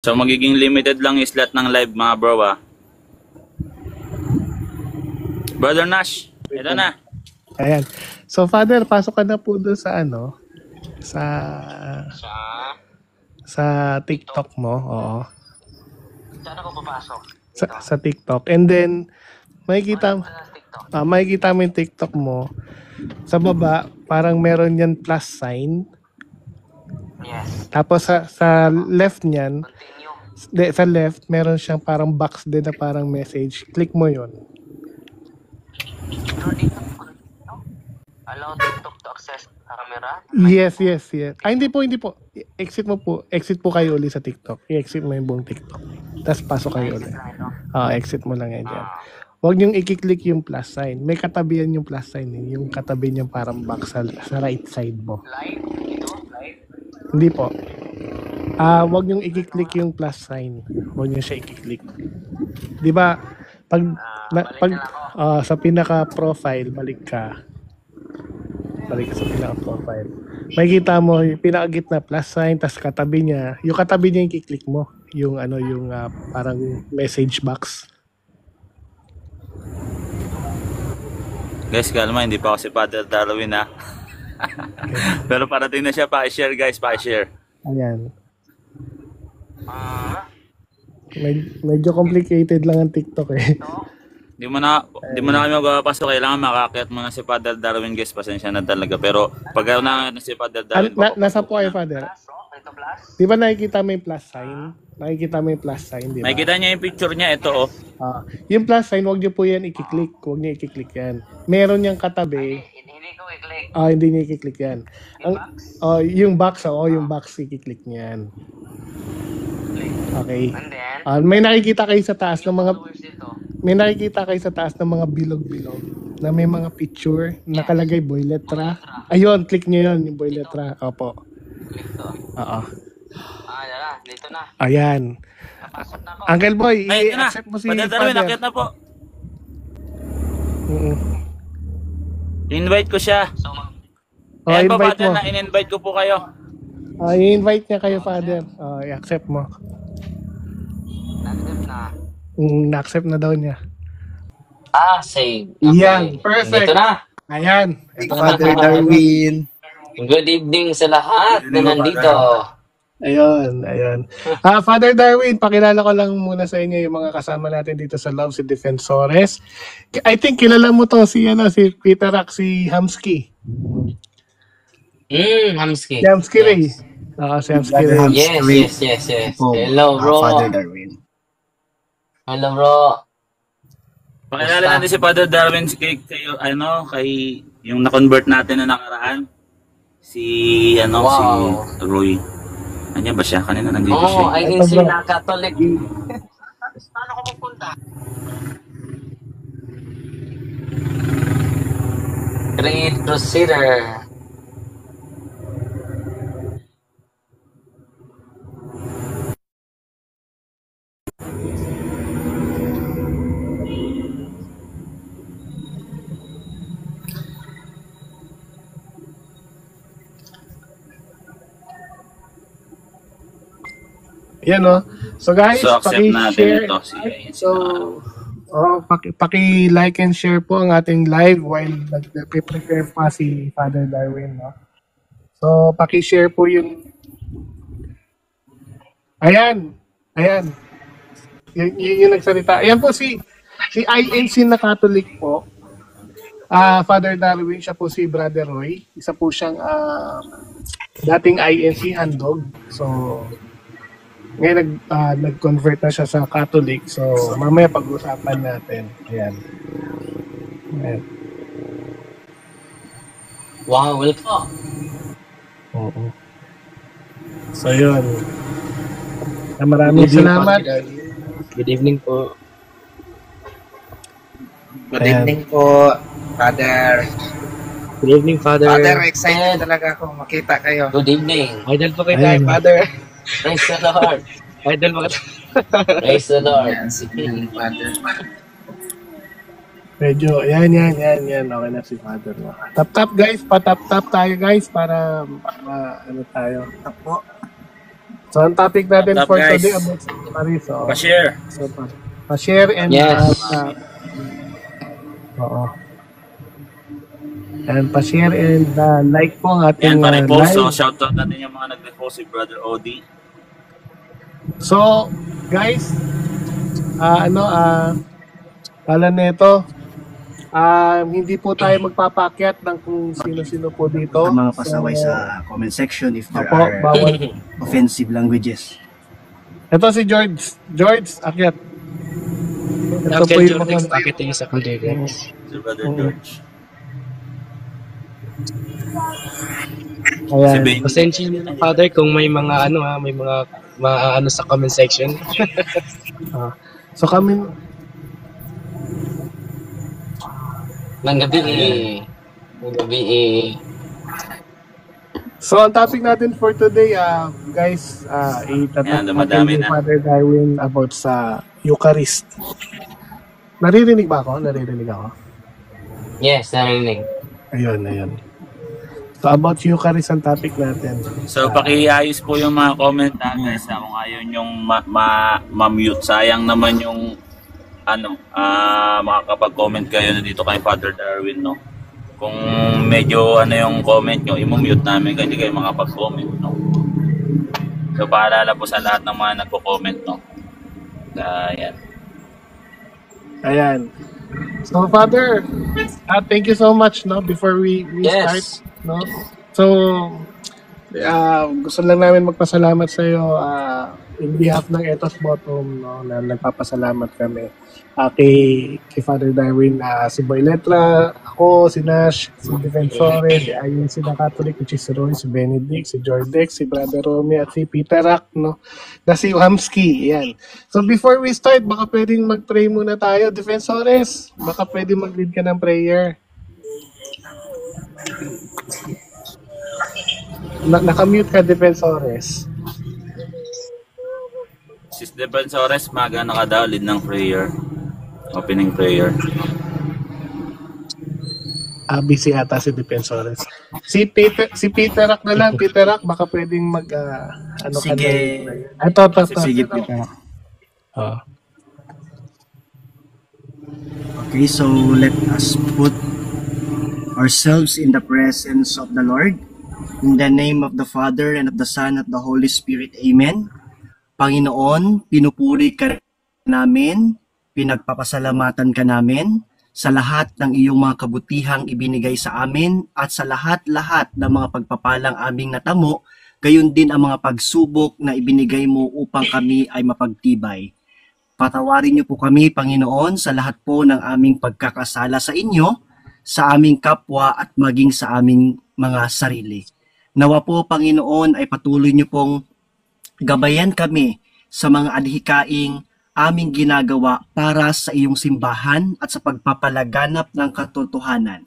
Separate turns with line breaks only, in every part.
So magiging limited lang yung slot ng live mga bro ah. Brother Nash, ito na.
Ayan. So Father, pasok ka na po doon sa ano? Sa TikTok mo. Oo.
Saan ako papasok?
Sa TikTok. And then makikita mo yung TikTok mo. Sa baba, parang meron yan plus sign.
Yes.
Tapos sa left niyan,
Continue.
sa left, meron siyang parang box din na parang message. Click mo yon.
Pero dito, allow TikTok to access camera?
Yes. Ay, hindi po. Exit mo po. Exit po kayo ulit sa TikTok. I-exit mo yung buong TikTok. Tapos pasok kayo ulit. Exit mo lang yan dyan. Huwag niyong i-click yung plus sign. May katabihan yung plus sign. Yung katabi niyang parang box sa right side mo.
Live? Ito? Live?
Hindi po. Huwag niyong i-click yung plus sign. Huwag niyo siya i-click. Di ba? Pag sa pinaka-profile, balik ka sa pinaka-profile. Makikita mo yung pinaka-gitna plus sign, tas katabi niya, yung katabi niya yung i-click mo. Yung parang message box.
Guys, kalma, hindi pa ako si Father Darwin ha. Pero parating na siya, pa-share guys, pa-share.
Ayan. Medyo complicated lang ang TikTok eh.
Di mo na kami magpapasok, kailangan makakit mo na si Father Darwin guys, pasensya na talaga. Pero pag na si Father Darwin,
Nasa po kayo, Father?
Ito plus?
Di ba nakikita mo yung plus sign? Nakikita mo yung plus sign, di ba?
makikita niya yung picture niya, ito oh.
Yung plus sign, huwag niyo po yan i-click. Huwag niyo i-click yan. Meron niyang katabi.
Hindi ko i-click.
Hindi niya i-click yan. Yung box, yung box i-click niyan. Okay.
And then,
May nakikita kayo sa taas ng mga
followers dito.
bilog-bilog na may mga picture nakalagay boy letra. Ayun, click niyo yun, yung boy letra. Opo.
Click to.
Oo.
Yan. Dito na.
Ayan.
Napasok na ako.
Uncle Boy,
Ay, ito na.
i-accept mo si
Father Darwin,
Father.
akit na po.
Mm-mm.
Invite ko siya.
So,
Ayan po,
Invite
Father,
mo.
na in-invite ko po kayo.
I-invite niya kayo, Father. I-accept mo.
nandun na.
Na-accept na daw niya.
Save.
Yan, perfect.
Dito na.
Ayan.
Father Darwin.
Good evening sa lahat na nandito.
Ayun. Father Darwin, pakilala ko lang muna sa inyo yung mga kasama natin dito sa Love si Defensores. I think kilala mo to si Peter Rack, si Hamsky.
Hamsky.
Si Hamsky Ray. Si Hamsky Ray.
Yes. Hello, bro.
Father Darwin.
Hello, bro.
Pakilala natin si Father Darwin kay yung na-convert natin na nakaraan. Si
Wow.
si Roy. Andiyan ba siya? Kanina nandito siya.
I didn't see na Catholic. Paano ko pupunta? Great Crusader.
Yan o. So guys,
So accept natin
paki-share.
ito.
Paki-like and share po ang ating live while nag-prepare pa si Father Darwin, no? So paki-share po yung Ayan. Yung nagsalita. Ayan po si INC na Catholic po. Father Darwin, siya po si Brother Roy. Isa po siyang dating INC handog. So ngayon nag-convert na siya sa Catholic. So mamaya pag-usapan natin. Ayan.
Wow, welcome.
Oo. So yun. Maraming salamat.
Good evening po. Good
Ayan.
evening po, Father.
Good evening, Father.
Father, excited talaga ako makita kayo.
Good evening.
Idol po
Ayan.
kita, Father.
Praise the Lord.
Idol po kita.
Praise the Lord.
Ayan, sige, Father.
Medyo, yan. Okay na si Father. No? Tap guys, patap-tap tayo guys para ano tayo.
Ito po.
So, ang topic natin
What's up,
for
guys?
today about sa Eucharist. So,
Pa-share.
so pa-share and
Yes.
oo. And pa-share and like po ang ating
Yan, pa-repost. So,
live.
shoutout natin yung mga nag-repost si Brother Odi.
So, guys, pala nito, hindi po tayo magpapakyat ng kung sino-sino po dito.
Ang mga pasaway sa comment section if there
Opo,
are
bawal.
offensive languages.
Ito si George. George, akyat. Ito po
Okay,
yung
Jordan,
mga...
bakit yung sa context?
Si Brother George. Si
Ayan.
Ben.
Pasensya niyo na, Father, kung may mga may mga sa comment section.
So kami,
Ng gabi
so ang topic natin for today, guys,
Yan,
itatanong
dumadami
natin ni
na.
Father Darwin about sa Eucharist. Naririnig ba ako? Naririnig ako?
Yes, narinig.
Ayun. So about Eucharist ang topic natin.
So, pakiayos po yung mga comment guys. Kung ayaw nyong ma-mute. Sayang naman yung makakapag-comment kayo na dito kay Father Darwin, no? Kung medyo yung comment nyo, i-mute namin kasi kayo makapag-comment, no? So, paalala po sa lahat ng mga nagko-comment, no? Ayan.
Ayan. So Father, thank you so much, no, before we start,
Yes.
no. So gusto lang namin magpasalamat sa iyo in behalf ng Ethos Bottom, no, na nagpapasalamat kami kay Father Darwin, si Boy Letra, ako, si Nash, si Defensore, si Ayon, si Catholic, which is si Roy, si Benedict, si Jordex, si Brother Romy, at si Peter Rack, no, na si Hamski, yan. So before we start, baka pwedeng mag-pray muna tayo, Defensores, baka pwedeng mag-lead ka ng prayer. Nakamute ka, Defensores.
Sis Defensores, magana ka daw, lead ng prayer. Opening prayer.
Busy ata si Defensores. Si Peter Rack na lang. Peter Rack, baka pwedeng mag,
Sige.
Ito.
Sige, Peter.
Oh.
Okay, so let us put ourselves in the presence of the Lord. In the name of the Father, and of the Son, and of the Holy Spirit. Amen. Panginoon, pinupuri ka namin, pinagpapasalamatan ka namin sa lahat ng iyong mga kabutihang ibinigay sa amin at sa lahat-lahat ng mga pagpapalang aming natamo, gayon din ang mga pagsubok na ibinigay mo upang kami ay mapagtibay. Patawarin niyo po kami, Panginoon, sa lahat po ng aming pagkakasala sa inyo, sa aming kapwa at maging sa aming mga sarili. Nawa po, Panginoon, ay patuloy niyo pong gabayan kami sa mga adhikaing aming ginagawa para sa iyong simbahan at sa pagpapalaganap ng katotohanan.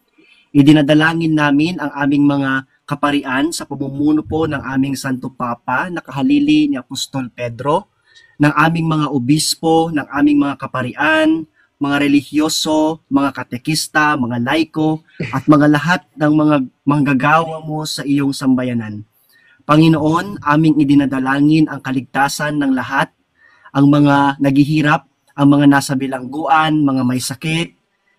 Idinadalangin namin ang aming mga kaparian sa pamumuno po ng aming Santo Papa na kahalili ni Apostol Pedro, ng aming mga obispo, ng aming mga kaparian, mga relihiyoso, mga katekista, mga laiko, at mga lahat ng mga manggagawa mo sa iyong sambayanan. Panginoon, aming idinadalangin ang kaligtasan ng lahat, ang mga naghihirap, ang mga nasa bilangguan, mga may sakit,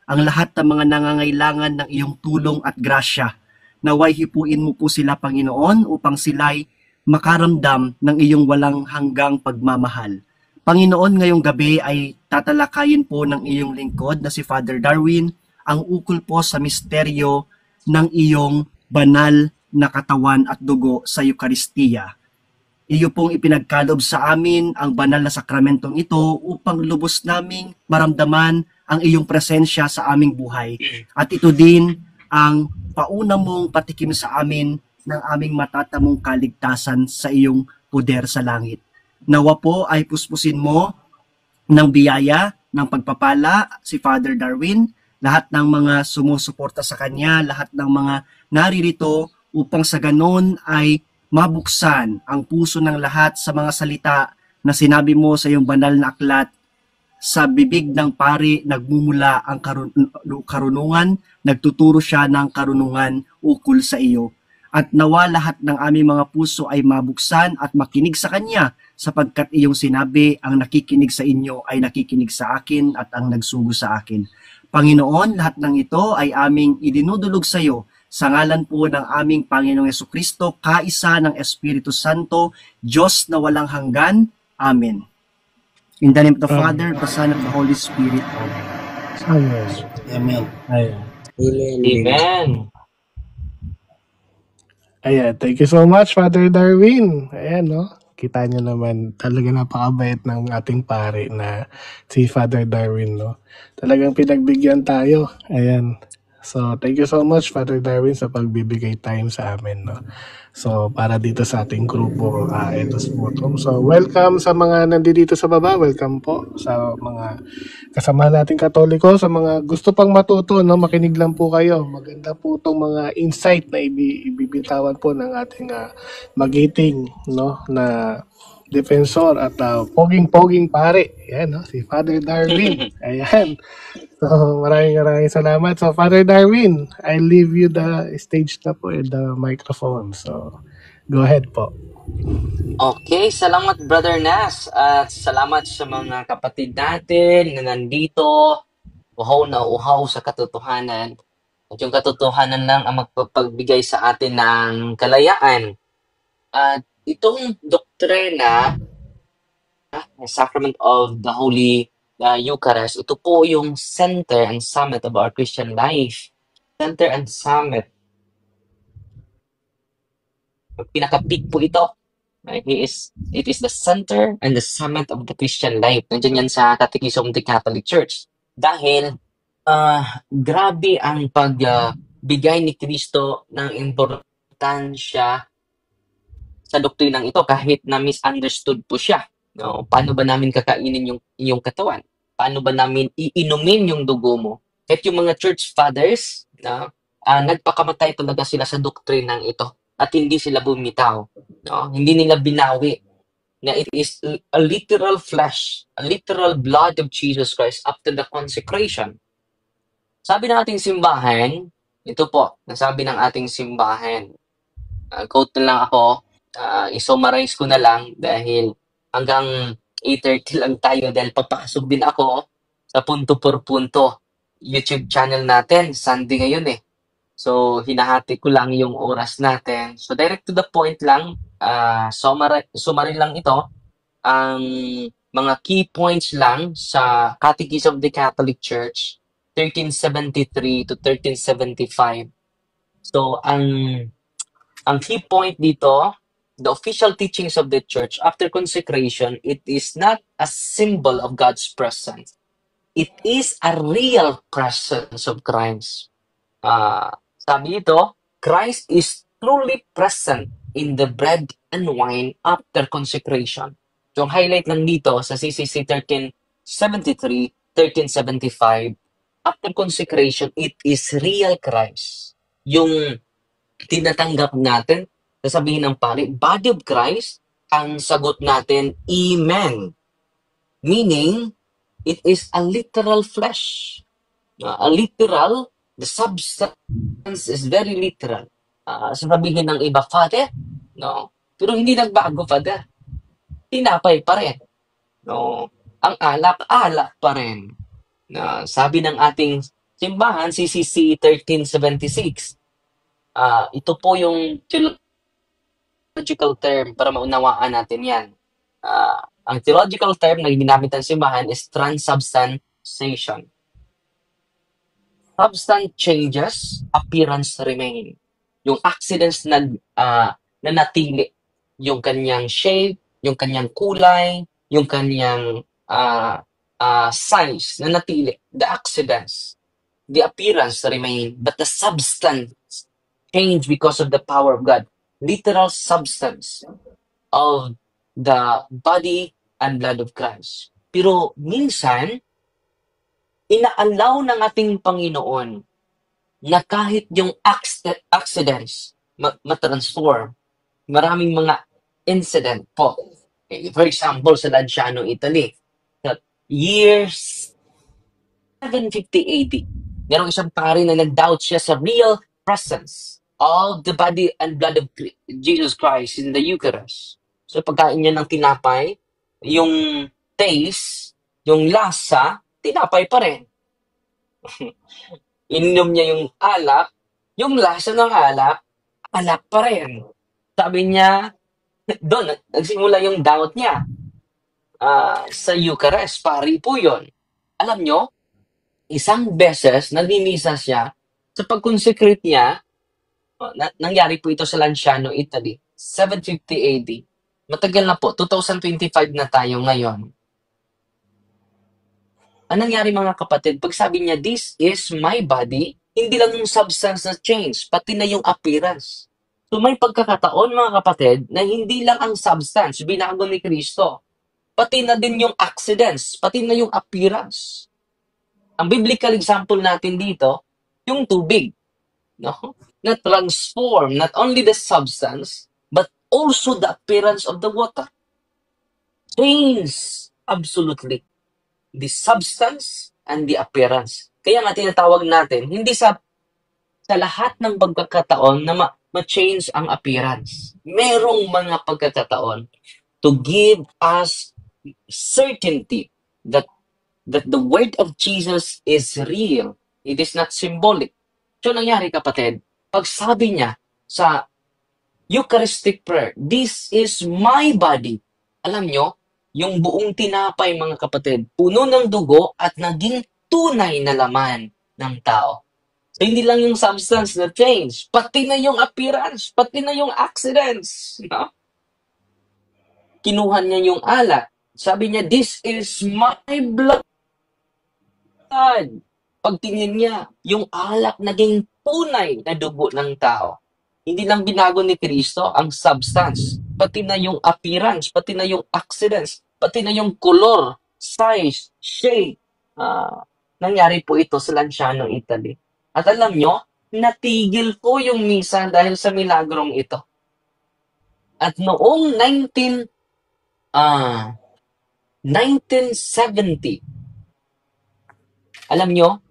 ang lahat ng mga nangangailangan ng iyong tulong at grasya. Naway hipuin mo po sila, Panginoon, upang sila'y makaramdam ng iyong walang hanggang pagmamahal. Panginoon, ngayong gabi ay tatalakayin po ng iyong lingkod na si Father Darwin ang ukol po sa misteryo ng iyong banal na katawan at dugo sa Eucharistia. Iyo pong ipinagkaloob sa amin ang banal na sakramentong ito upang lubos naming maramdaman ang iyong presensya sa aming buhay. At ito din ang pauna mong patikim sa amin ng aming matatamong kaligtasan sa iyong poder sa langit. Nawa po ay puspusin mo ng biyaya, ng pagpapala si Father Darwin, lahat ng mga sumusuporta sa kanya, lahat ng mga naririto upang sa ganon ay mabuksan ang puso ng lahat sa mga salita na sinabi mo sa iyong banal na aklat. Sa bibig ng pari nagmumula ang karunungan, nagtuturo siya ng karunungan ukol sa iyo. At nawa lahat ng aming mga puso ay mabuksan at makinig sa Kanya, sapagkat iyong sinabi, ang nakikinig sa inyo ay nakikinig sa akin at ang nagsugo sa akin. Panginoon, lahat ng ito ay aming idinudulog sa iyo sa ngalan po ng aming Panginoong Yesukristo, kaisa ng Espiritu Santo, Diyos na walang hanggan. Amen. In the name of the Father, the Son, and the Holy Spirit. Amen.
Amen.
Amen.
Ayan.
Amen.
Ayan, thank you so much, Father Darwin. Ayan, no? Kita nyo naman, talaga napakabait ng ating pare na si Father Darwin, no? Talagang pinagbigyan tayo. Ayan. So, thank you so much, Father Darwin, sa pagbibigay time sa amin, no? So, para dito sa ating grupo, Etos Motum. So, welcome sa mga nandito sa baba. Welcome po sa mga kasama nating Katoliko. Sa mga gusto pang matuto, no, makinig lang po kayo. Maganda po itong mga insight na ibibitawan po ng ating magiting, no, na defensor at poging-poging pare. Ayan, no, si Father Darwin. Ayan. So, maraming salamat. So, Father Darwin, I leave you the stage na po and the microphone. So, go ahead po.
Okay, salamat Brother Nas at salamat sa mga kapatid natin na nandito, uhaw na uhaw sa katotohanan. At yung katotohanan lang ang magpapagbigay sa atin ng kalayaan. At itong doktrina, Sacrament of the Holy Eucharist, ito po yung center and summit of our Christian life. Center and summit. Pinaka-peak po ito. It is the center and the summit of the Christian life. Nandiyan yan sa Catechism of the Catholic Church. Dahil grabe ang pagbigay ni Kristo ng importansya sa doktrinang ito kahit na misunderstood po siya. No? Paano ba namin kakainin yung iyong katawan? Paano ba namin iinumin yung dugo mo? Kahit yung mga church fathers, nagpakamatay talaga sila sa doktrinang ito at hindi sila bumitaw. No? Hindi nila binawi na it is a literal flesh, a literal blood of Jesus Christ after the consecration. Sabi ng ating simbahan, ito po, nasabi ng ating simbahan, quote na lang ako, i-summarize ko na lang dahil hanggang 8:30 lang tayo dahil papasok din ako sa Punto por Punto YouTube channel natin. Sunday ngayon eh. So, hinahati ko lang yung oras natin. So, direct to the point lang, summary lang ito. Ang mga key points lang sa Catechism of the Catholic Church, 1373 to 1375. So, ang key point dito, the official teachings of the church after consecration, it is not a symbol of God's presence. It is a real presence of Christ. Sabi dito, Christ is truly present in the bread and wine after consecration. So, ang highlight lang dito sa CCC 1373, 1375, after consecration, it is real Christ. Yung tinatanggap natin, sasabihin ng pari, body of Christ, ang sagot natin, Amen. Meaning, it is a literal flesh. A literal, the substance is very literal. Sasabihin ng iba, Father, no? Pero hindi nagbago, Father. Tinapay pa rin. No? Ang alak pa rin. Sabi ng ating simbahan, CCC 1376, ito po yung theological term para maunawaan natin yan. Ang theological term na ginamit ng simbahan is transubstantiation. Substance changes, appearance remain. Yung accidents na natili, yung kanyang shape, yung kanyang kulay, yung kanyang size na natili, the accidents, the appearance remain, but the substance change because of the power of God. Literal substance of the body and blood of Christ. Pero minsan, ina-allow ng ating Panginoon na kahit yung accidents matransform. Maraming mga incident po. For example, sa Lanciano, Italy, that years 750 AD, merong isang pari na nag-doubt siya sa real presence of the body and blood of Jesus Christ in the Eucharist. So pagkain niya ng tinapay, yung taste, yung lasa, tinapay pa rin. Ininom niya yung alak, yung lasa ng alak, alak pa rin. Sabi niya, doon, nagsimula yung doubt niya. Sa Eucharist, pari po yun. Alam nyo, isang beses, nagmimisa siya, sa pag-consecrate niya, nangyari po ito sa Lanciano, Italy, 750 AD. Matagal na po, 2025 na tayo ngayon. Ang nangyari mga kapatid, pag sabi niya, this is my body, hindi lang yung substance na change, pati na yung appearance. So may pagkakataon mga kapatid, na hindi lang ang substance, binago ni Kristo, pati na din yung accidents, pati na yung appearance. Ang biblical example natin dito, yung tubig, no? Na transform not only the substance, but also the appearance of the water. Change, absolutely. The substance and the appearance. Kaya nga tinatawag natin, hindi sa lahat ng pagkakataon na ma-change ang appearance. Merong mga pagkakataon to give us certainty that the word of Jesus is real. It is not symbolic. So nangyari kapatid, pag sabi niya sa Eucharistic prayer, this is my body. Alam nyo, yung buong tinapay mga kapatid, puno ng dugo at naging tunay na laman ng tao. So hindi lang yung substance na change, pati na yung appearance, pati na yung accidents. No? Kinuha niya yung alak. Sabi niya, this is my blood. Pagtingin niya, yung alak naging tunay na dugo ng tao. Hindi lang binago ni Kristo ang substance, pati na yung appearance, pati na yung accidents, pati na yung color, size, shape. Nangyari po ito sa Lanciano, Italy. At alam nyo, natigil po yung misa dahil sa milagrong ito. At noong 1970, alam nyo,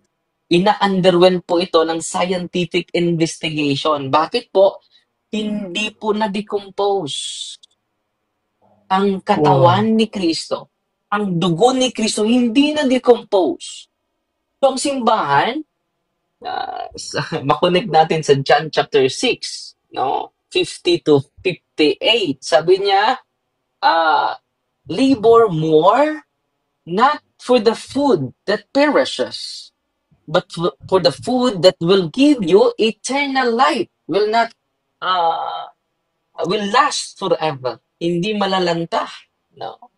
ina-underwent po ito ng scientific investigation. Bakit po? Hindi po na-decompose ang katawan ni Kristo. Ang dugo ni Kristo hindi na-decompose. So ang simbahan, makonek natin sa John chapter 6, no? 50 to 58. Sabi niya, labor more, not for the food that perishes, but for the food that will give you eternal life, will last forever. Hindi malalanta. No?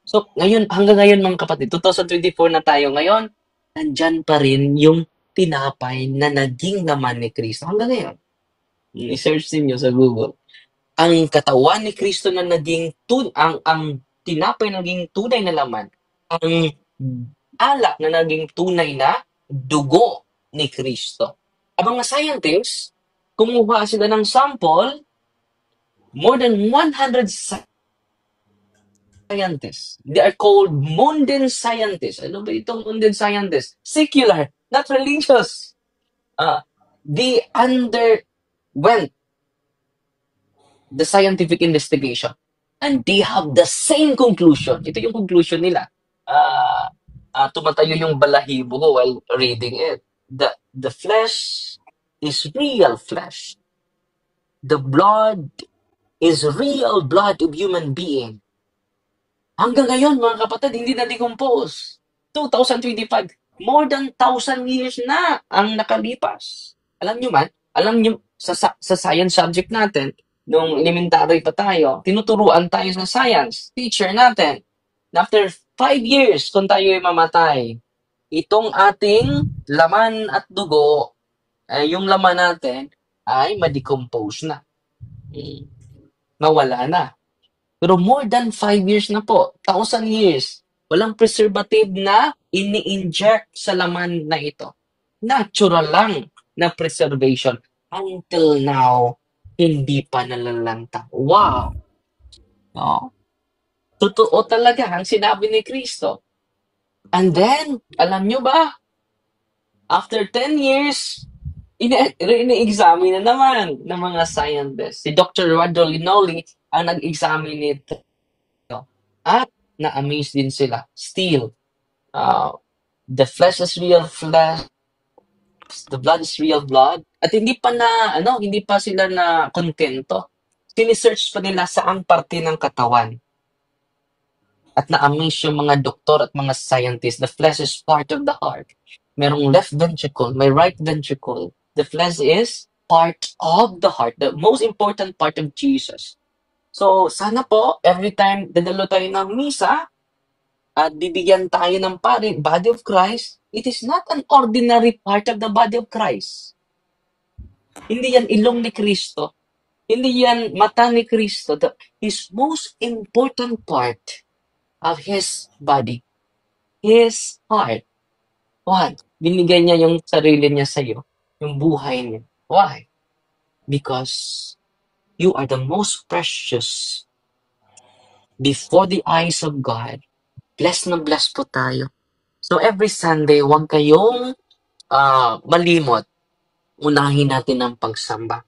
So, ngayon, hanggang ngayon mga kapatid, 2024 na tayo ngayon, nandyan pa rin yung tinapay na naging laman ni Kristo. Hanggang ngayon. I-search niyo sa Google. Ang katawan ni Kristo na naging ang tinapay na naging tunay na laman, ang alak na naging tunay na dugo ni Kristo. Ang mga scientists, kumuha sila ng sample, more than 100 scientists. They are called mundane scientists. Ano ba itong mundane scientists? Secular, not religious. They underwent the scientific investigation and they have the same conclusion. Ito yung conclusion nila. Tumatayo yung balahibo ko while reading it. The flesh is real flesh. The blood is real blood of human being. Hanggang ngayon, mga kapatid, hindi na-decompose. 2025, more than 1,000 years na ang nakalipas. Alam nyo, sa science subject natin, nung elementary pa tayo, tinuturuan tayo sa science, teacher natin, na after 5 years, kung tayo ay mamatay, itong ating laman at dugo, yung laman natin, ay ma-decompose na. Mawala na. Pero more than 5 years na po, 1,000 years, walang preservative na ini-inject sa laman na ito. Natural lang na preservation. Until now, hindi pa nalalanta. Wow! No? Totoo talaga ang sinabi ni Kristo. And then, alam nyo ba, after 10 years, ini-examine na naman ng mga scientists. Si Dr. Rado Linoli ang nag-examine nito. At na-amaze din sila. Still, the flesh is real flesh, the blood is real blood. At hindi pa sila na kontento. Sinisearch pa nila saang parte ng katawan. At na-amaze yung mga doktor at mga scientists. The flesh is part of the heart. Merong left ventricle, may right ventricle. The flesh is part of the heart, the most important part of Jesus. So, sana po, every time dadalo tayo ng misa at bibigyan tayo ng pare, body of Christ, it is not an ordinary part of the body of Christ. Hindi yan ilong ni Kristo. Hindi yan mata ni Kristo. His most important part of His body, His heart. Why? Binigay niya yung sarili niya sa'yo, yung buhay niya. Why? Because you are the most precious before the eyes of God. Blessed na blessed po tayo. So every Sunday, huwag kayong malimot. Unahin natin ang pagsamba.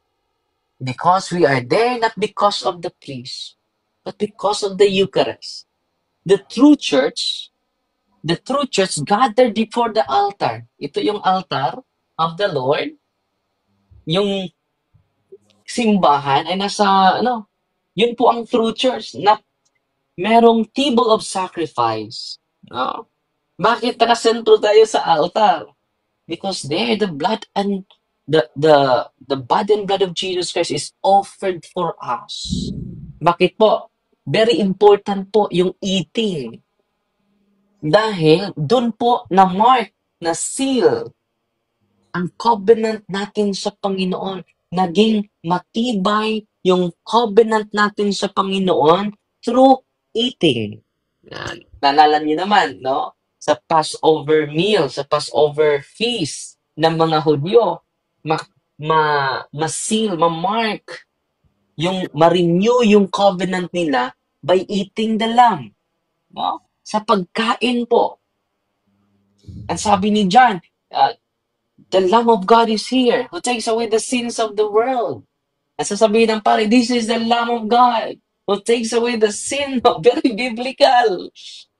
Because we are there not because of the priest, but because of the Eucharist. The true church gathered before the altar. Ito yung altar of the Lord. Yung simbahan ay nasa, yun po ang true church na merong table of sacrifice. No? Bakit nakasentro tayo sa altar? Because there, the blood and the body and blood of Jesus Christ is offered for us. Bakit po? Very important po yung eating. Dahil doon po na-mark, na-seal ang covenant natin sa Panginoon. Naging matibay yung covenant natin sa Panginoon through eating. Nalala niyo naman, no? Sa Passover meal, sa Passover feast ng mga Hudyo, ma-seal, ma-mark, ma-renew yung covenant nila by eating the lamb. No? Sa pagkain po. Ang sabi ni John, the Lamb of God is here who takes away the sins of the world. At sasabihin ng pare, this is the Lamb of God who takes away the sin. Very biblical.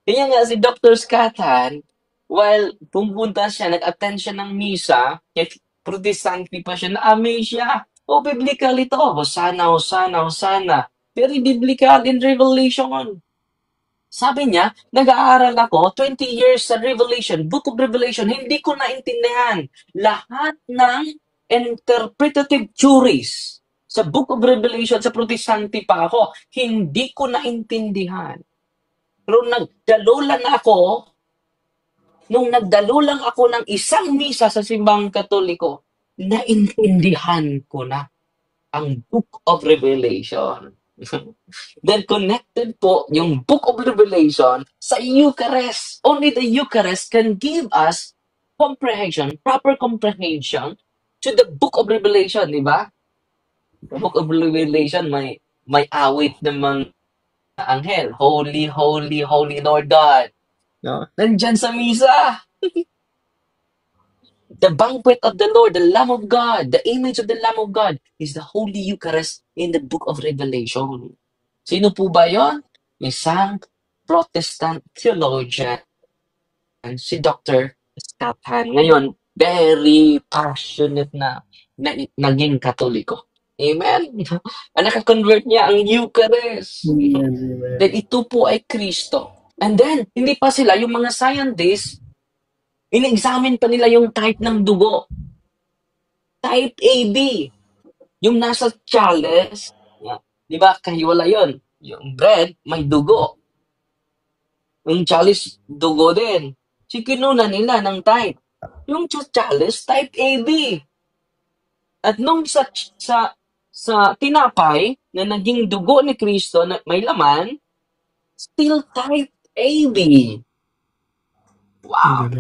Kaya nga si Dr. Scatan, while pumunta siya, nag-attend siya ng misa, protestante pa siya, na-amaze siya. Biblical ito. Hosanna, Hosanna, Hosanna. Very biblical in Revelation. Sabi niya, nag-aaral ako, 20 years sa Revelation, Book of Revelation, hindi ko naintindihan lahat ng interpretative theories sa Book of Revelation, sa protestante pa ako, hindi ko naintindihan. Pero nung nagdalo lang ako ng isang misa sa simbang Katoliko, naintindihan ko na ang Book of Revelation. Then connected po yung Book of Revelation sa Eucharist. Only the Eucharist can give us comprehension, proper comprehension to the Book of Revelation, di ba? The Book of Revelation may awit ng mga anghel. Holy, holy, holy Lord God. No? Nandyan sa misa. The banquet of the Lord, the Lamb of God, the image of the Lamb of God is the Holy Eucharist in the Book of Revelation. Sino po ba yon? Isang Protestant theologian, si Dr. Scatan. Ngayon, very passionate na naging Katoliko. Amen? Naka-convert niya ang Eucharist. Then ito po ay Kristo. And then, hindi pa sila, yung mga scientists, in-examine pa nila yung type ng dugo. Type AB. Yung nasa chalice, di ba, kahiwala yon. Yung bread, may dugo. Yung chalice, dugo din. So, kinuna nila ng type. Yung chalice, type AB. At nung sa tinapay, na naging dugo ni Kristo, na may laman, still type AB. Wow.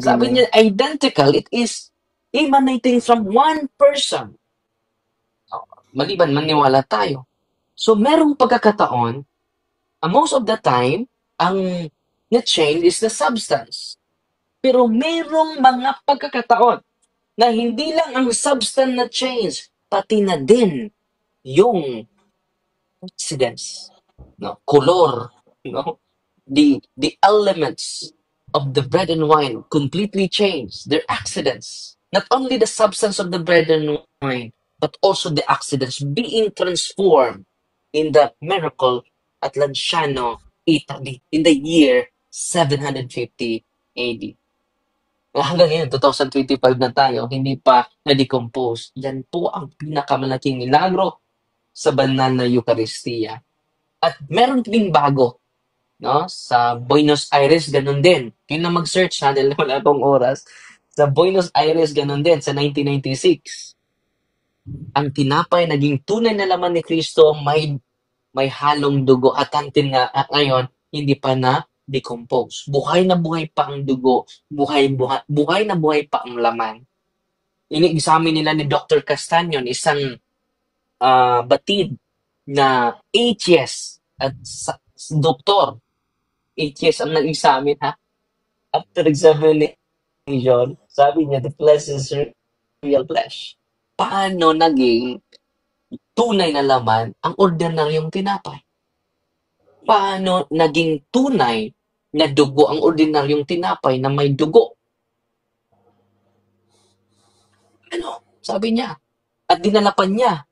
Sabi niya, identical. It is emanating from one person. Maliban, maniwala tayo. So, merong pagkakataon, most of the time, ang na-change is the substance. Pero merong mga pagkakataon na hindi lang ang substance na change, pati na din yung oxidants, no? Color, no? The elements of the bread and wine completely change. Their accidents. Not only the substance of the bread and wine, but also the accidents being transformed in the miracle at Lanciano, Italy, in the year 750 AD. Hanggang ngayon, 2025 na tayo, hindi pa na-decompose. Yan po ang pinakamalaking milagro sa banal na Eucharistia. At meron ding bago, no? Sa Buenos Aires, ganun din. Yun na mag-search ha, dahil wala akong oras. Sa Buenos Aires, ganun din, sa 1996. Ang tinapay naging tunay na laman ni Kristo, may halong dugo at until nga at ngayon, hindi pa na decompose. Buhay na buhay pa ang dugo, buhay na buhay pa ang laman. Ini-examine nila ni Dr. Castanyon, isang batid na 8 years at doktor. 8 years ang nag-examine ha. After examination, sabi niya, the flesh is real flesh. Paano naging tunay na laman ang ordinaryong tinapay? Paano naging tunay na dugo ang ordinaryong tinapay na may dugo? Ano? Sabi niya. At dinala pa niya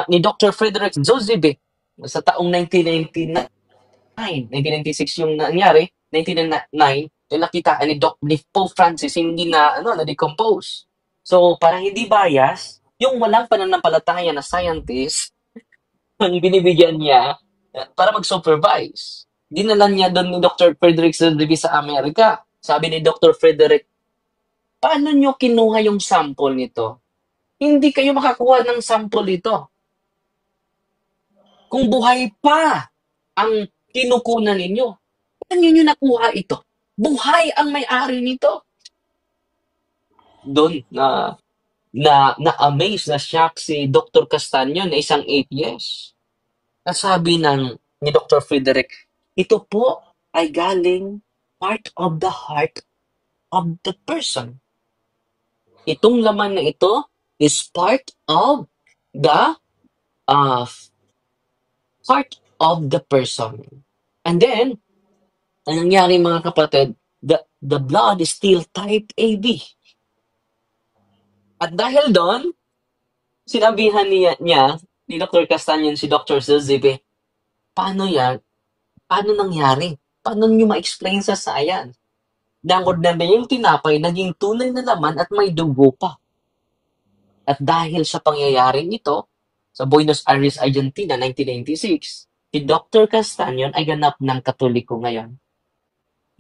ni Dr. Frederick Zosibe sa taong 1996 yung nangyari, 1999, yung nakitaan ni Pope Francis hindi na na-decompose. So, para hindi bias, yung walang pananampalataya na scientist, ang binibigyan niya para mag-supervise. Dinala niya doon ni Dr. Frederick Zosibe sa Amerika. Sabi ni Dr. Frederick, paano nyo kinuha yung sample nito? Hindi kayo makakuha ng sample ito. Kung buhay pa ang kinukunan ninyo, paano nyo nakuha ito? Buhay ang may-ari nito. Doon na-amaze, na-shock si Dr. Castanyo na isang 8 years. Nasabi ni Dr. Frederick, ito po ay galing part of the heart of the person. Itong laman na ito is part of the heart of the person. And then, ang nangyari mga kapatid, the blood is still type AB. At dahil doon, sinabihan niya ni Dr. Castanyon si Dr. Zosibe, paano yan? Paano nangyari? Paano niyo ma-explain sa science? Dangod na yung tinapay, naging tunay na laman at may dugo pa. At dahil sa pangyayaring ito, sa Buenos Aires, Argentina, 1996, si Dr. Castanyon ay ganap ng Katoliko ngayon.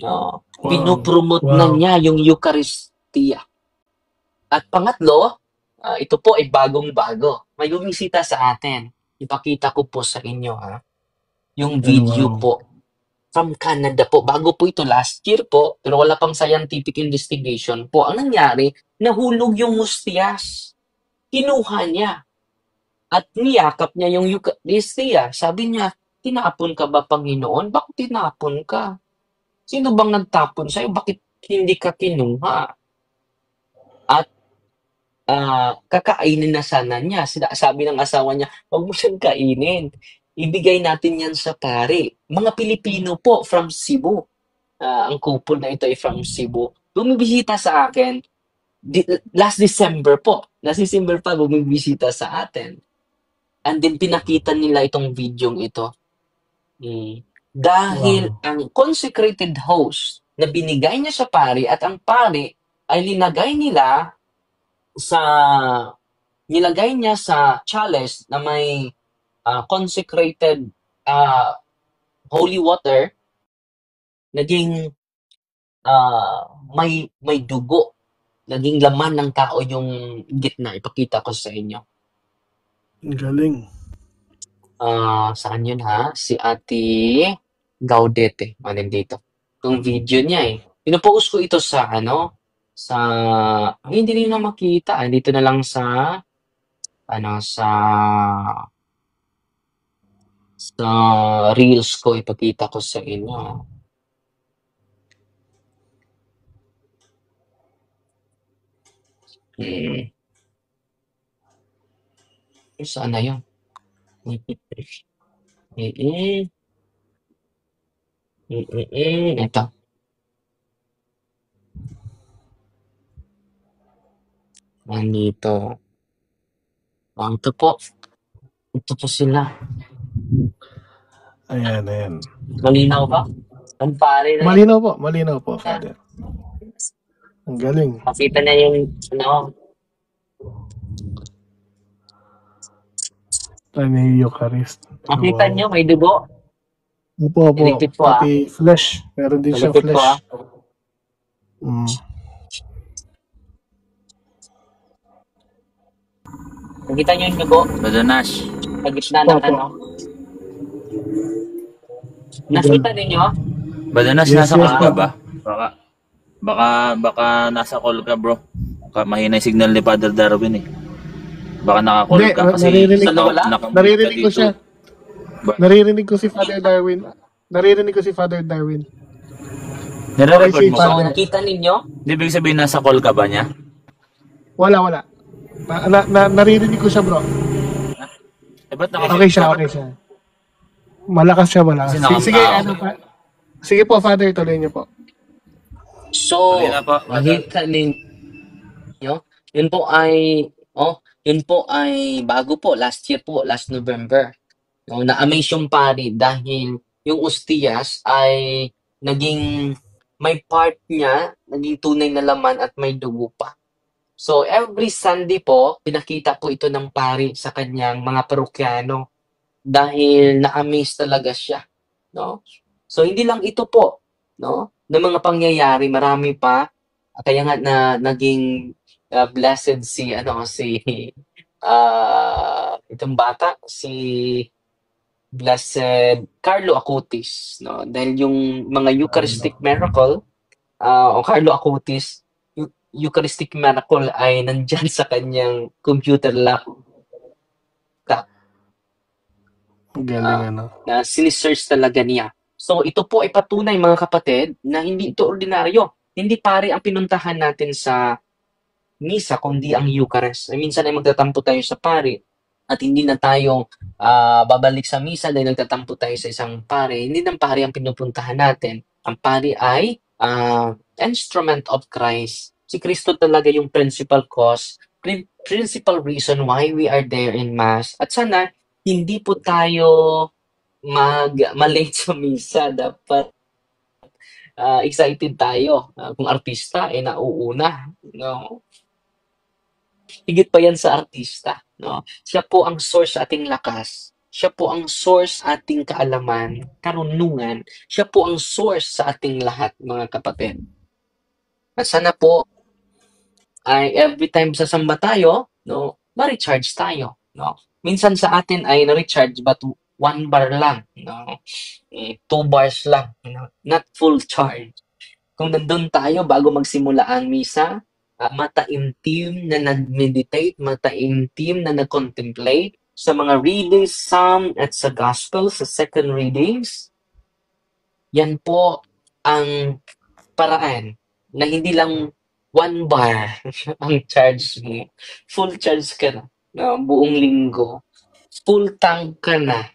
No,
Wow.
Pinopromote na
Wow.
niya yung Eucharistia. At pangatlo, ito po ay bagong-bago. May bumisita sa atin. Ipakita ko po sa inyo ha. Yung video
wow.
po from Canada po. Bago po ito last year po, pero wala pang scientific investigation po. Ang nangyari, nahulog yung mustias. Kinuha niya. At niyakap niya yung Eucharistia. Sabi niya, tinapon ka ba, Panginoon? Bakit tinapon ka? Sino bang nagtapon sa'yo? Bakit hindi ka kinuha? At kakainin na sana niya. Sabi ng asawa niya, huwag mo siyang kainin. Ibigay natin yan sa pari. Mga Pilipino po from Cebu. Ang couple na ito ay from Cebu. Bumibisita sa akin last December po. Last December pa bumibisita sa atin. And then pinakita nila itong videong ito. Dahil ang consecrated host na binigay niya sa pari at ang pari ay nilagay niya sa chalice na may consecrated holy water, naging may dugo, naging laman ng tao yung gitna. Ipakita ko sa inyo.
Galing.
Saan yun ha? Si Ate Gaudete. Nandito. Yung video niya eh. Pinopost ko ito sa hindi rin na makita. Dito na lang sa reels ko. Ipakita ko sa inyo. Mm. Saan na yun? Mm. Ito. Nandito. Ito po. Ito po sila.
Ayan.
Malinaw ba? Ang pare na yun.
Malinaw po, Father. Ang galing.
Makita na yung ano.
Ano yung Eucharist.
Makita
Wow.
nyo, may dugo.
Opo.
Malipit po,
Pati flesh. Meron din siyang
Malipit po,
flesh.
Nakita nyo yung dugo?
Brother Nash,
Sa gitna ng
Opo.
ano. Nakita ninyo?
Brother Nash,
Yes,
nasa
yes
call
po.
ka ba? Baka nasa call ka, bro. Mahina yung signal ni Father Darwin eh. Baka naka-call
Hindi,
ka kasi
naririnig
ko.
nakamute ka
Naririnig ko
dito.
siya. Naririnig ko si Father Darwin.
Nire-record
Okay,
mo
si
ba?
So, nakita ninyo?
Hindi, ibig sabihin nasa call ka ba niya?
Wala. Naririnig ko siya, bro.
Ba't
Okay siya. Malakas siya.
Kasi nakam-
Sige,
ah,
ano pa? Sige po, Father, tuloy niyo po.
So,
Tuloy na po, Father.
nakita ninyo? Yun po ay bago po, last year po, last November. No, na-amaze yung pari dahil yung Ustias ay naging may part niya, naging tunay na laman at may dugo pa. So, every Sunday po, pinakita po ito ng pari sa kanyang mga parokyano dahil na-amaze talaga siya. No? So, hindi lang ito po, no? Na mga pangyayari, marami pa. Kaya nga na naging blessed si itong bata, si Blessed Carlo Acutis, no? Dahil yung mga Eucharistic miracle, o Carlo Acutis, Eucharistic miracle ay nandyan sa kanyang computer lab
Galing,
na sinisearch talaga niya. So, ito po ay patunay, mga kapatid, na hindi ito ordinaryo. Hindi pare ang pinuntahan natin sa misa, kundi ang Eucharist. Minsan ay magtatampo tayo sa pare at hindi na tayo babalik sa misa dahil nagtatampo tayo sa isang pare. Hindi ng pare ang pinupuntahan natin. Ang pare ay instrument of Christ. Si Kristo talaga yung principal cause, principal reason why we are there in Mass. At sana, hindi po tayo malate sa misa. Dapat excited tayo. Kung artista, nauuna. No? Higit pa yan sa artista. No? Siya po ang source sa ating lakas. Siya po ang source sa ating kaalaman, karunungan. Siya po ang source sa ating lahat, mga kapatid. At sana po ay every time sasamba tayo, no, ma-recharge tayo. No? Minsan sa atin ay na-recharge but 1 bar lang. No? 2 bars lang. No? Not full charge. Kung nandun tayo bago magsimula ang misa, mataimtim na nag-meditate, mataimtim na nag-contemplate sa mga readings, psalm at sa gospel, sa second readings, yan po ang paraan na hindi lang 1 bar ang charge mo. Full charge ka na, no? Buong linggo. Full tank ka na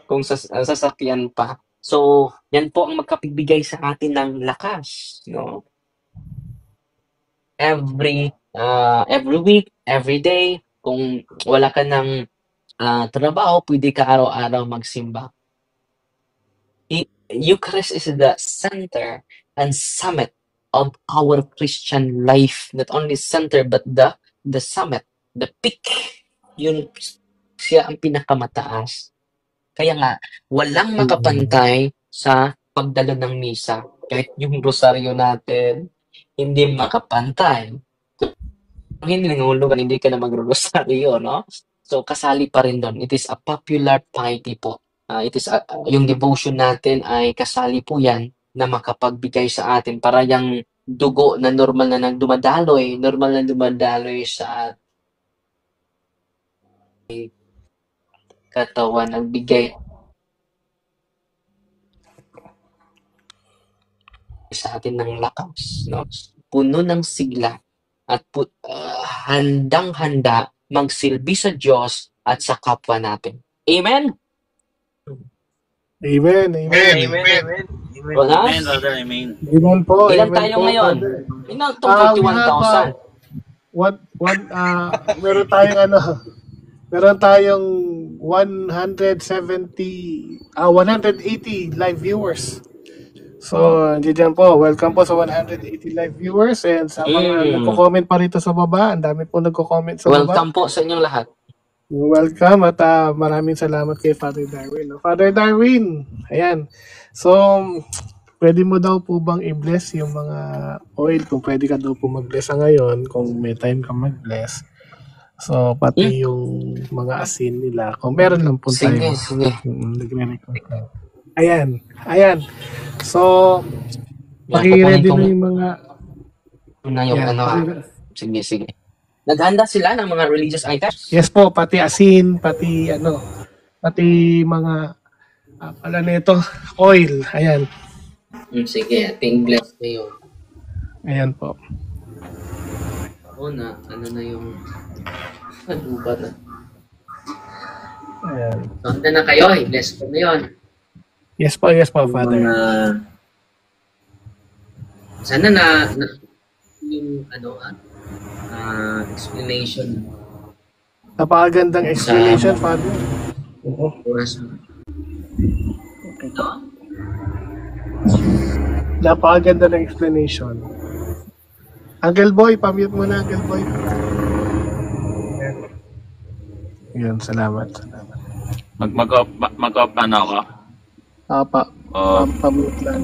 kung sasakyan pa. So, yan po ang magkapigbigay sa atin ng lakas, no? Every week, every day, kung wala ka ng trabaho, pwede ka araw-araw magsimba. Eucharist is the center and summit of our Christian life. Not only center, but the summit, the peak. Yun, siya ang pinakamataas. Kaya nga, walang makapantay sa pagdalo ng misa. Kahit yung rosaryo natin, hindi makapantay. Kung hindi nangungulugan, hindi ka na magro-rosaryo, no? So, kasali pa rin doon. It is a popular piety po. Yung devotion natin ay kasali po yan na makapagbigay sa atin para yung dugo na normal na dumadaloy sa katawan, nagbigay sa atin ng lakas, no? Puno ng sigla at handang-handa magsilbi sa Diyos at sa kapwa natin. Amen?
Amen, amen.
Amen.
Wala?
Amen, Father, amen.
Amen po.
Ilan
amen
tayo
po,
ngayon?
Father.
Ilan
We have
41,000?
meron tayong 180 live viewers. So, diyan po, welcome po sa 180 live viewers and sa mga nagko-comment pa rito sa baba, ang dami po nagko-comment sa baba.
Welcome po sa inyong lahat.
Welcome at maraming salamat kay Father Darwin. Father Darwin, ayan. So, pwede mo daw po bang i-bless yung mga oil? Kung pwede ka daw po mag-bless ngayon, kung may time ka mag-bless. So, pati yung mga asin nila. Kung meron lang po tayo.
Sige.
Nagre-record tayo. Ayan. So, paki-ready na yung mga...
Na yung Sige. Naghanda sila ng mga religious items?
Yes po, pati asin, pati mga oil. Ayan.
Sige, ating bless kayo.
Ayan po.
Ako na, yung ba na?
Ayan.
So, handa na kayo, i-bless ko na yun.
Yes po, Father.
Sana na yung explanation.
Napakagandang explanation, Father.
Oras mo.
Napakaganda ng explanation. Uncle Boy, pamute mo na, Uncle Boy. Ayan, salamat.
Mag-off ano ako?
Pamute lang.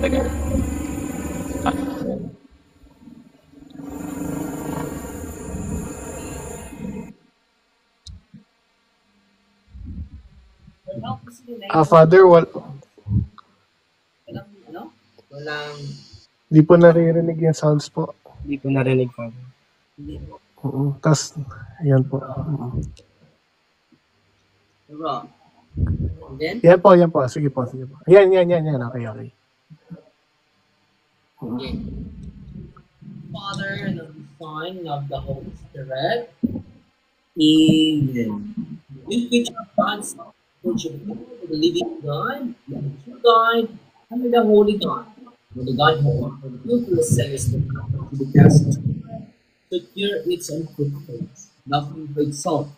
Father, di po naririnig yung sounds po.
Hindi ko narinig, Father.
Tas, ayan po. Yan po. Sige po. Yan. Okay.
Father, and of the Son, and of the Holy Spirit. Amen. We preach our God's worship the living God, the true God, and the Holy God. For the God who offered you to the saints to the cast to cure its unfruitfulness, nothing but salt.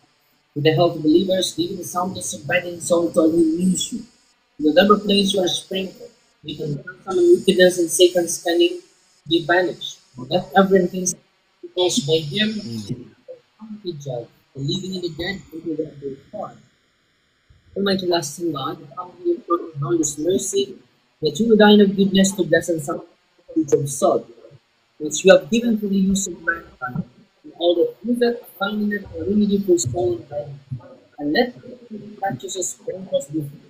With the help of believers, giving the soundness of body and soul to amuse you. In whatever place you are sprinkled, you can summon wickedness and Satan's cunning be banished. Let everything because by him be judged, the living and the dead into the day form. Almighty lasting God, how you put in all this mercy, that you would dine of goodness to bless and sanctify of salt, which you have given for the use of mankind, and all the private, finite, and remedy for stolen life, and let the righteousness sprinkles before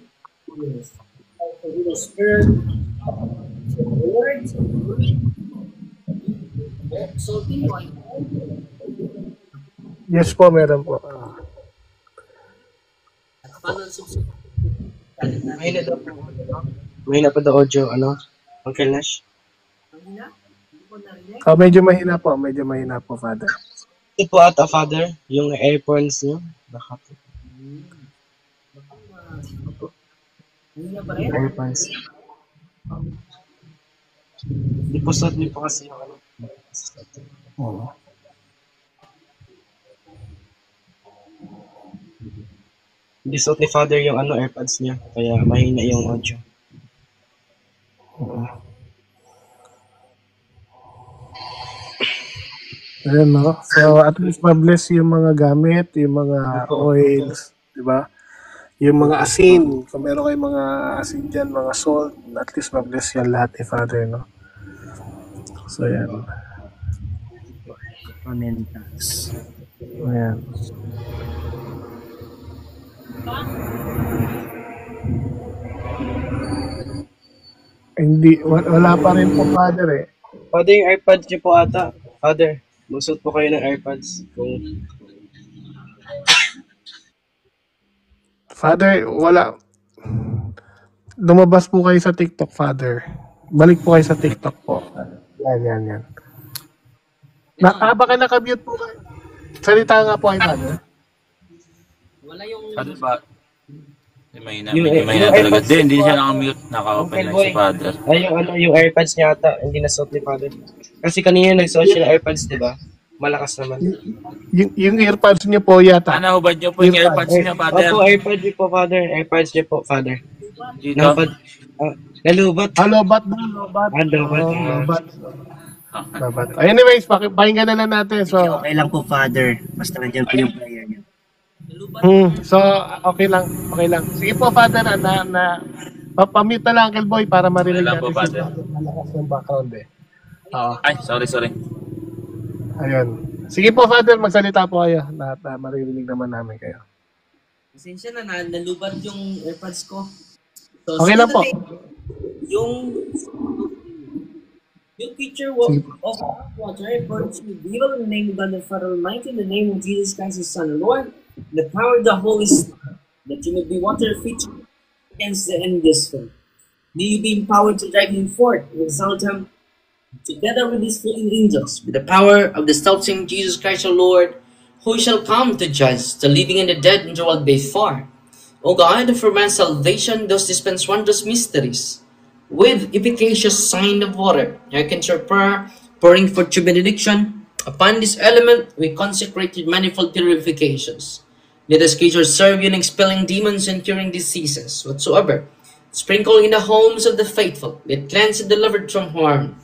you. For the Spirit, the Lord, so be one.
Yes po, meron po.
Mahina pa daw audio, Uncle Nash?
Medyo mahina po, Father.
Ito po ata, Father, yung earphones niyo. Baka po. Earphones. Hindi po suot niyo po kasi yung
Oo.
Hindi suot ni Father yung AirPods niya. Kaya mahina yung audio.
Ayan, no? So, at least ma-bless yung mga gamit, yung mga oils, di ba? Yung mga asin, kung meron kayong mga asin dyan, mga salt, at least ma-bless yan lahat ni Father, no? So, ayan.
Pamentas.
Ayan. Hindi, wala pa rin po, Father, eh.
Father, yung AirPods niyo po ata. Father, magsuot po kayo ng AirPods.
Father, wala. Lumabas po kayo sa TikTok, Father. Balik po kayo sa TikTok po. Yan. Baka naka-mute po kayo. Salita nga po ay Father.
Wala yung...
Father ba? May
Yung
mahina talaga.
AirPods
Hindi
ko,
siya nakamute. Naka-open
Uncle
lang
Boy.
si Father.
Ay, yung AirPods niya ata, hindi nasuot ni Father. Kasi kanina nagsuot siya ng AirPods, di ba? Malakas naman.
Yung earpads niyo po yata.
Ano, hubad niyo po yung AirPods niya, Father?
Opo, AirPods niyo po, Father. AirPods niyo po, Father.
Dito?
Nalupad. Nalubot.
Lobat ba? Lobat.
Lobat.
Lobat. Lobat. Anyways, pakinggan na lang natin. So,
Okay lang po, Father. Basta nandiyan po yung prayer niya.
so okay lang. Okay lang. Sige po, Father, papamute na lang, Uncle Boy, para marinig
Wala
natin
po, Father.
malakas ng background eh. Oo.
Ay, sorry.
Ayun. Sige po, Father, magsalita po kayo. Maririnig naman namin kayo.
Pasensya na, nalubat yung AirPods ko. So,
Okay lang po.
Yung picture of water, for to reveal in the name of God the Father Almighty, in the name of Jesus Christ, His Son, the Lord, the power of the Holy Spirit, that you may be water fit against the envious foe. May you be empowered to drive him forth and exalt him together with his fallen angels, with the power of the self-same Jesus Christ our Lord, who shall come to judge the living and the dead in the world before. O God, for man's salvation, those dispense wondrous mysteries, with efficacious sign of water, hearken to our prayer, pouring forth your benediction. Upon this element, we consecrated manifold purifications. Let us creatures serve you in expelling demons and curing diseases, whatsoever. Sprinkle in the homes of the faithful, let cleanse and delivered from harm.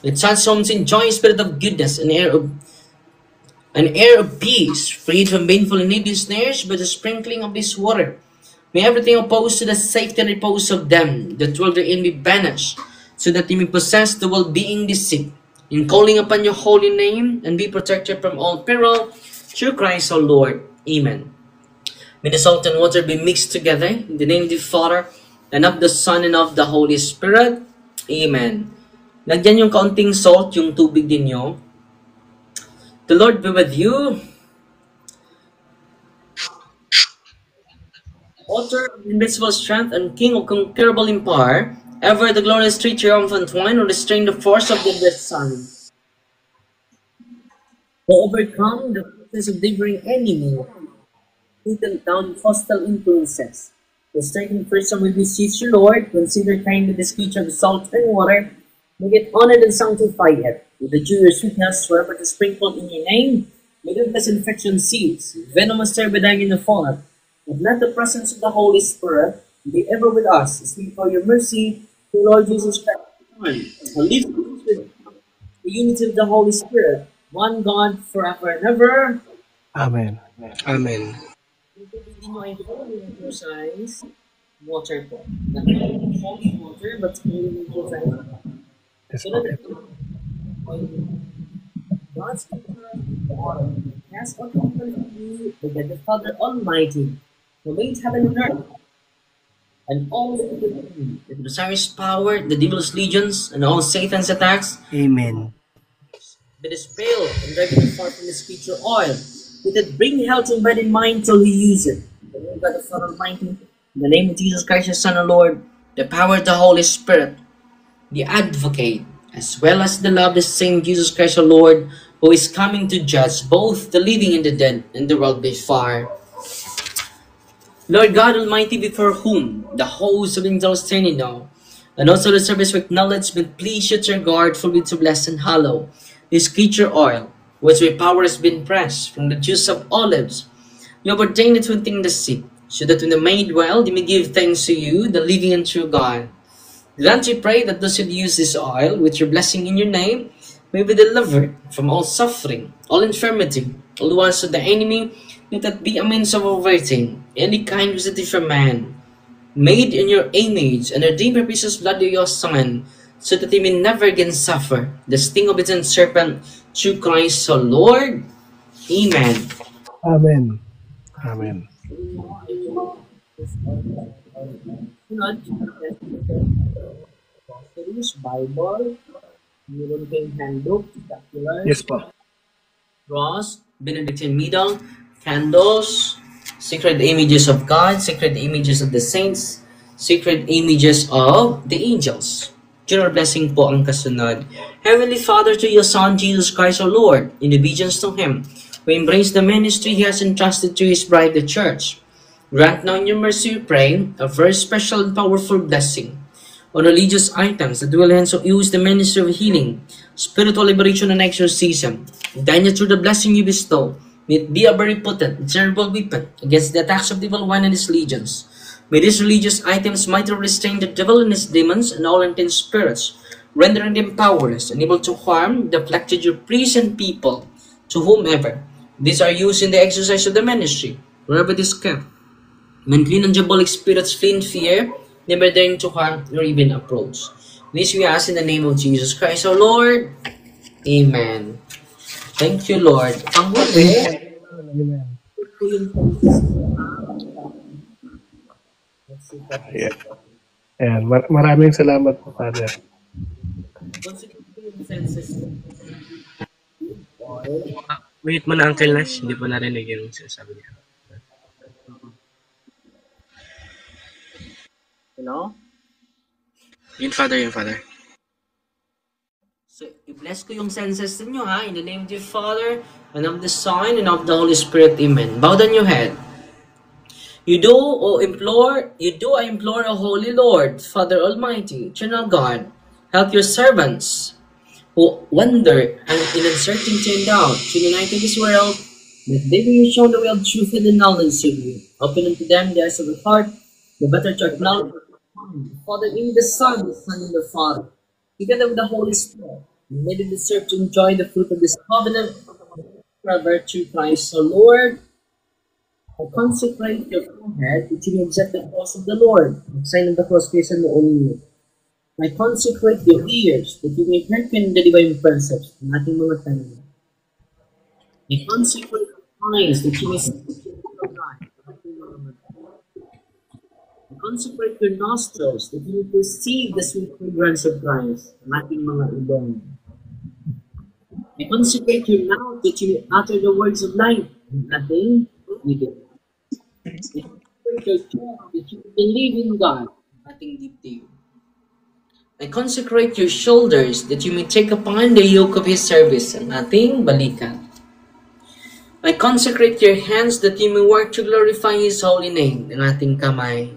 Let such homes enjoy a spirit of goodness, an air of peace, freed from painful and needless snares by the sprinkling of this water. May everything opposed to the safety and repose of them that dwell therein be banished, so that they may possess the well-being they seek. In calling upon your holy name, and be protected from all peril, through Christ our Lord. Amen. May the salt and water be mixed together, in the name of the Father, and of the Son, and of the Holy Spirit. Amen. Lagyan yung kaunting salt, yung tubig ninyo. The Lord be with you. Author of invincible strength and King of conquerable in power, ever the glorious tree triumphant one, who restrained the force of the blessed sun. Who overcome the forces of differing enemy, beaten down hostile influences. The striking person will beseech you, Lord, consider kindly this creature of salt and water, make it honored and sanctify it, with the due your sweetness forever to sprinkle in your name, may the infection cease, venomous terbidying in the fallen, and let the presence of the Holy Spirit be ever with us, as we call your mercy, to Lord Jesus Christ, and live with the unity of the Holy Spirit, one God, forever and ever.
Amen.
Amen.
Hindi nyo ay exercise water po. Not holy water, but only exercise.
Yes,
So
po.
that God's water has accompanied you with the Father Almighty, who made heaven and earth, and all the the Osiris power, the devil's legions, and all Satan's attacks,
Amen.
be dispelled and driven far from his creature oil. Let it bring health in body and mind till he use it. In the name of God the Father Almighty, in the name of Jesus Christ, your Son, our Lord, the power of the Holy Spirit, the advocate, as well as the love of the same Jesus Christ, our Lord, who is coming to judge both the living and the dead in the world before. Lord God Almighty, before whom the hosts of angels stand now, and also the service with acknowledgement, please should your guard forbid to bless and hallow this creature oil, which with power has been pressed from the juice of olives. You have ordained it to contain the sick, so that when the made well, they may give thanks to you, the living and true God. Grant we pray that those who use this oil, with your blessing in your name, may be delivered from all suffering, all infirmity, all the ones of the enemy, let that be a means of averting any kind visited from man, made in your image, and redeemed by precious blood of your Son, so that he may never again suffer the sting of its serpent, through Christ our Lord. Amen.
Amen. Amen.
Bible, meron kayong handbook, calculus,
Yes po.
cross, Benedictine medal, candles, sacred images of God, sacred images of the saints, sacred images of the angels. General blessing po ang kasunod. Heavenly Father, to your Son, Jesus Christ our Lord, in obedience to Him, who embraced the ministry he has entrusted to his bride, the church. Grant now in your mercy, we pray, a very special and powerful blessing on religious items that will hence use the ministry of healing, spiritual liberation, and exorcism. Then through the blessing you bestow, may it be a very potent and terrible weapon against the attacks of the evil one and his legions. May these religious items mightily restrain the devil and his demons and all intense spirits, rendering them powerless and able to harm the afflicted your priests and people, to whomever these are used in the exercise of the ministry, wherever it is kept. When clean and diabolic spirits flee in fear, never daring to harm or even approach. This we ask in the name of Jesus Christ, our Lord. Amen. Thank you, Lord. Ang huli,
Amen.
ito yung
Ayan. Ayan. Maraming salamat po, Father.
census.
Wait mo na, Uncle Nash. Hindi pa narinig yung sinasabi niya.
Hello?
Yun, Father, yun, Father.
So, i-bless ko yung senses ninyo, ha? In the name of the Father, and of the Son, and of the Holy Spirit. Amen. Bow down your head. I implore, O Holy Lord, Father Almighty, Eternal God, help your servants who wander and in uncertainty and doubt to unite in this world, that they may be shown the way of truth and the knowledge of you. Open unto them the eyes of the heart, the better to acknowledge the Father in the Son in the Father, together with the Holy Spirit, and may they deserve to enjoy the fruit of this covenant forever through Christ our Lord. I consecrate your forehead that you may accept the cross of the Lord, the sign of the cross based on the only. I consecrate your ears that you may hearken the divine precepts ng ating mga tanong. I consecrate your eyes that you may see the kingdom of God ng ating mga mata. I consecrate your nostrils that you may perceive the sweet fragrance of Christ ng ating mga ibon. I consecrate your mouth that you may utter the words of life ng ating bibig. I consecrate your tongue that you may believe in God ng ating dibdib. I consecrate your shoulders that you may take upon the yoke of His service ang ating balikat. I consecrate your hands that you may work to glorify His holy name ang ating kamay.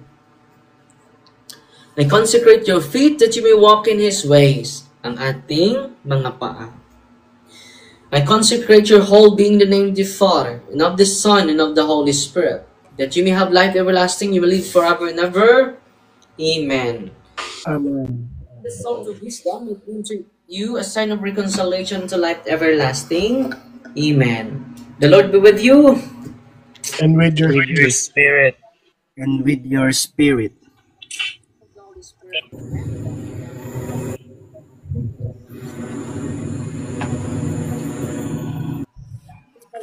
I consecrate your feet that you may walk in His ways ang ating mga paa. I consecrate your whole being in the name of the Father, and of the Son, and of the Holy Spirit, that you may have life everlasting, you will live forever and ever. Amen.
Amen.
The song of wisdom will bring to you a sign of reconciliation to life everlasting. Amen. The Lord be with you.
And with your
With your spirit.
And with your spirit.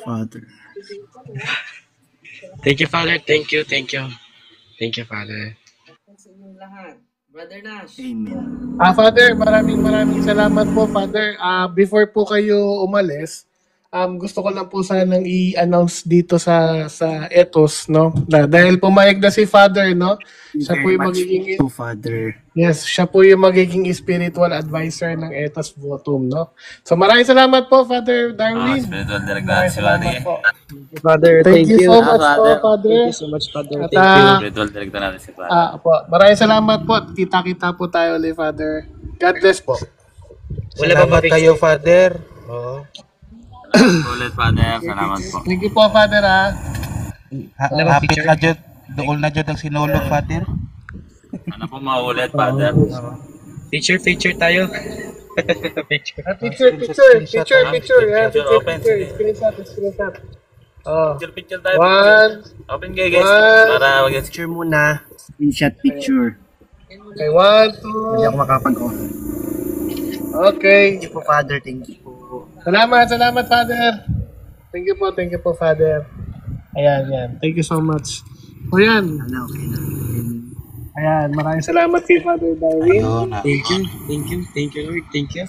Father.
Thank you, Father. Thank you, thank you. Thank you, Father.
Sa inyong lahat. Brother Nash.
Amen.
Father, maraming salamat po, Father. Before po kayo umalis, gusto ko lang po sanang i-announce dito sa Ethos, no? Na dahil pumayag na si Father, no? Siya po yung magiging
To Father.
Yes, siya po yung magiging spiritual advisor ng Ethos Votum, no? So maraming salamat po, Father Darwin.
Spiritual director
Maraming
si
salamat
Wadi.
po.
Father,
Thank you so much po,
Father.
Father.
Thank you so much, Father.
At,
Thank you.
Spiritual director natin si Wadi.
po, maraming salamat po. At kita-kita po tayo ulit, Father. God bless po.
Wala ba
Salamat kayo, Father. Oo.
Ulit, Father. Salamat po.
Thank you po, Father, ha.
Happy na dyan. Dool na dyan ang sinulog, Father.
Ano po maulit, Father?
Picture tayo. Picture.
Picture.
Open.
Screenshot. Oh.
Picture tayo.
One.
Open kayo, guys.
One.
Para mag
Picture muna. Screenshot picture.
Okay, 1,
Hindi
2.
ako makapag-on.
Okay.
Thank you po, Father. Thank you po.
Salamat, Father. Thank you po, Father. Ayan. Thank you so much. O yan.
Okay na.
Ayan, maraming salamat kay Father Darwin.
Ayun.
Thank you, Lord. Thank you.